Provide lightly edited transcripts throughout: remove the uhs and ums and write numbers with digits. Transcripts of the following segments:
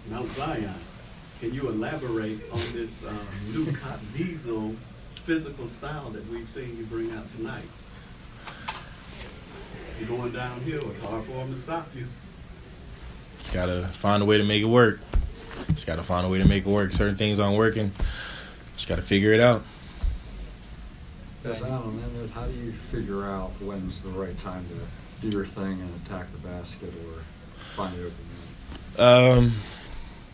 Mount Zion. Can you elaborate on this new Cotton Diesel physical style that we've seen you bring out tonight? You're going downhill. It's hard for them to stop you. Just got to find a way to make it work. Certain things aren't working. Just got to figure it out. Zion Leonard, how do you figure out when's the right time to do your thing and attack the basket or find the open man?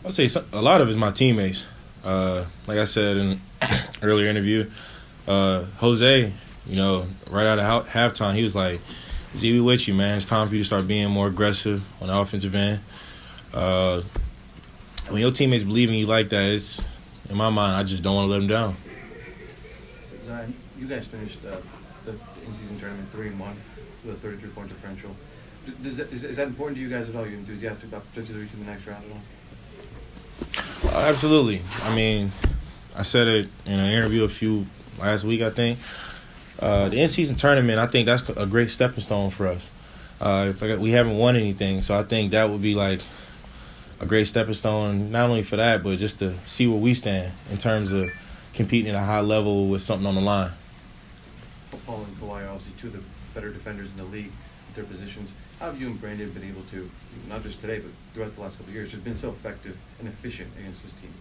I'll say a lot of it's my teammates. Like I said in earlier interview, Jose, right out of halftime, he was like, Z, we with you, man. It's time for you to start being more aggressive on the offensive end. When your teammates believe in you like that, it's, in my mind, I just don't want to let them down. So, Zion, you guys finished the in-season tournament 3-1 with a 33-point differential. Is that important to you guys at all? Are you enthusiastic about potentially reaching the next round at all? Absolutely. I mean, I said it in an interview last week, I think. The in-season tournament, I think that's a great stepping stone for us. We haven't won anything, so I think that would be like a great stepping stone, not only for that, but just to see where we stand in terms of competing at a high level with something on the line. Paul and Kawhi are obviously two of the better defenders in the league at their positions. How have you and Brandon been able to, not just today, but throughout the last couple of years, just been so effective and efficient against this team?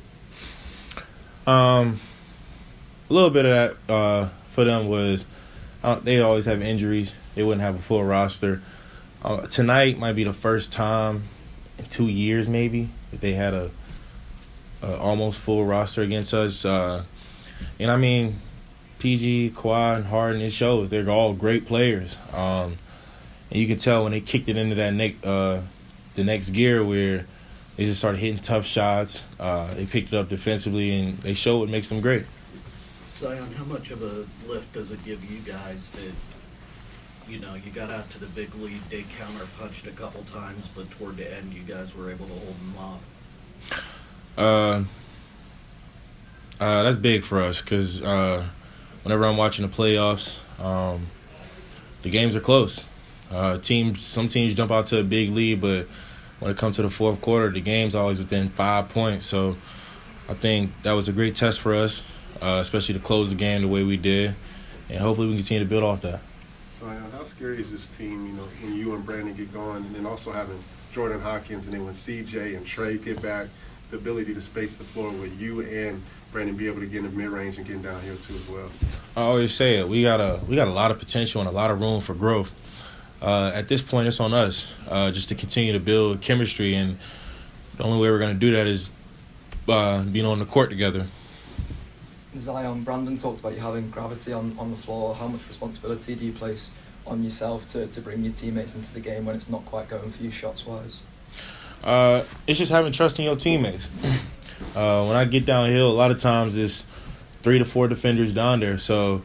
A little bit of that for them was they always have injuries. They wouldn't have a full roster. Tonight might be the first time in 2 years maybe that they had a almost full roster against us. And I mean, PG, Kawhi, and Harden, it shows they're all great players. And you can tell when they kicked it into that the next gear where they just started hitting tough shots. They picked it up defensively, and they show what makes them great. Zion, how much of a lift does it give you guys that, you got out to the big lead, they counter-punched a couple times, but toward the end you guys were able to hold them off? That's big for us because whenever I'm watching the playoffs, the games are close. Some teams jump out to a big lead, but when it comes to the fourth quarter, the game's always within 5 points. So I think that was a great test for us, especially to close the game the way we did, and hopefully we can continue to build off that. How scary is this team, when you and Brandon get going, and then also having Jordan Hawkins, and then when CJ and Trey get back, the ability to space the floor with you and Brandon be able to get in the mid-range and get down here too as well? I always say it. We got a lot of potential and a lot of room for growth. At this point, it's on us just to continue to build chemistry, and the only way we're going to do that is being on the court together. Zion, Brandon talked about you having gravity on the floor. How much responsibility do you place on yourself to bring your teammates into the game when it's not quite going for you shots-wise? It's just having trust in your teammates. When I get downhill, a lot of times there's 3 to 4 defenders down there, so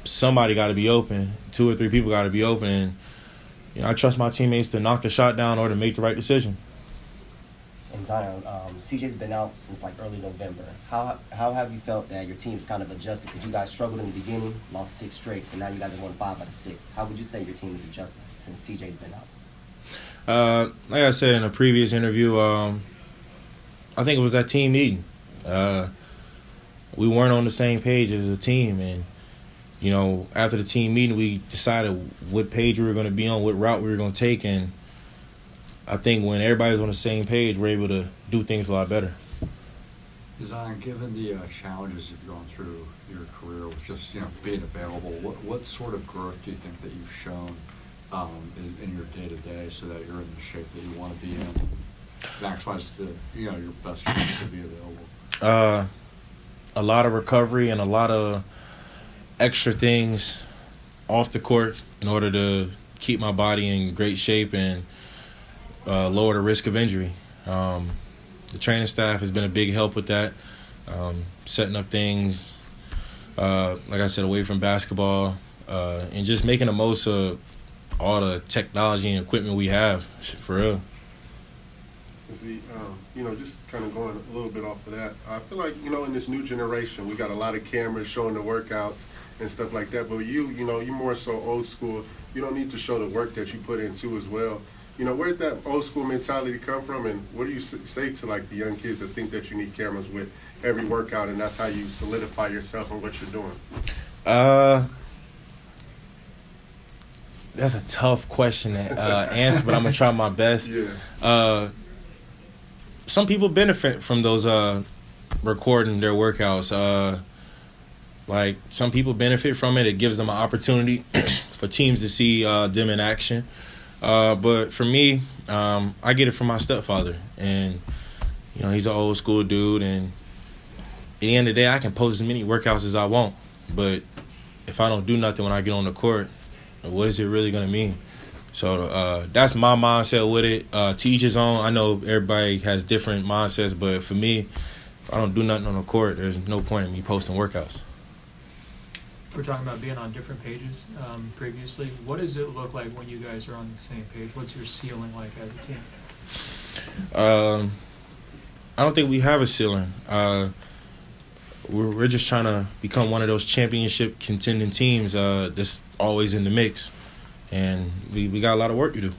somebody got to be open. 2 or 3 people got to be open, and I trust my teammates to knock the shot down or to make the right decision. And Zion, CJ's been out since early November. How have you felt that your team's kind of adjusted? Because you guys struggled in the beginning, lost 6 straight, and now you guys have won 5 out of 6. How would you say your team has adjusted since CJ's been out? Like I said in a previous interview, I think it was that team meeting. We weren't on the same page as a team, and after the team meeting, we decided what page we were going to be on, what route we were going to take, and I think when everybody's on the same page, we're able to do things a lot better. Zion, given the challenges you've gone through your career with just being available, what sort of growth do you think that you've shown is in your day-to-day so that you're in the shape that you want to be in, maximize your best chance to be available? A lot of recovery and a lot of extra things off the court in order to keep my body in great shape and lower the risk of injury. The training staff has been a big help with that, setting up things, like I said, away from basketball, and just making the most of all the technology and equipment we have, for real. See, just kind of going a little bit off of that, I feel like, in this new generation, we got a lot of cameras showing the workouts and stuff like that, but you're more so old school. You don't need to show the work that you put in too as well. Where'd that old school mentality come from, and what do you say to like the young kids that think that you need cameras with every workout, and that's how you solidify yourself and what you're doing? That's a tough question to answer, but I'm gonna try my best. Yeah. Some people benefit from those recording their workouts. Like some people benefit from it. It gives them an opportunity for teams to see them in action. But for me, I get it from my stepfather, and he's an old school dude. And at the end of the day, I can post as many workouts as I want, but if I don't do nothing when I get on the court, what is it really gonna mean? So that's my mindset with it. To each his own. I know everybody has different mindsets, but for me, if I don't do nothing on the court, there's no point in me posting workouts. We're talking about being on different pages previously. What does it look like when you guys are on the same page? What's your ceiling like as a team? I don't think we have a ceiling. We're just trying to become one of those championship contending teams that's always in the mix. And we got a lot of work to do.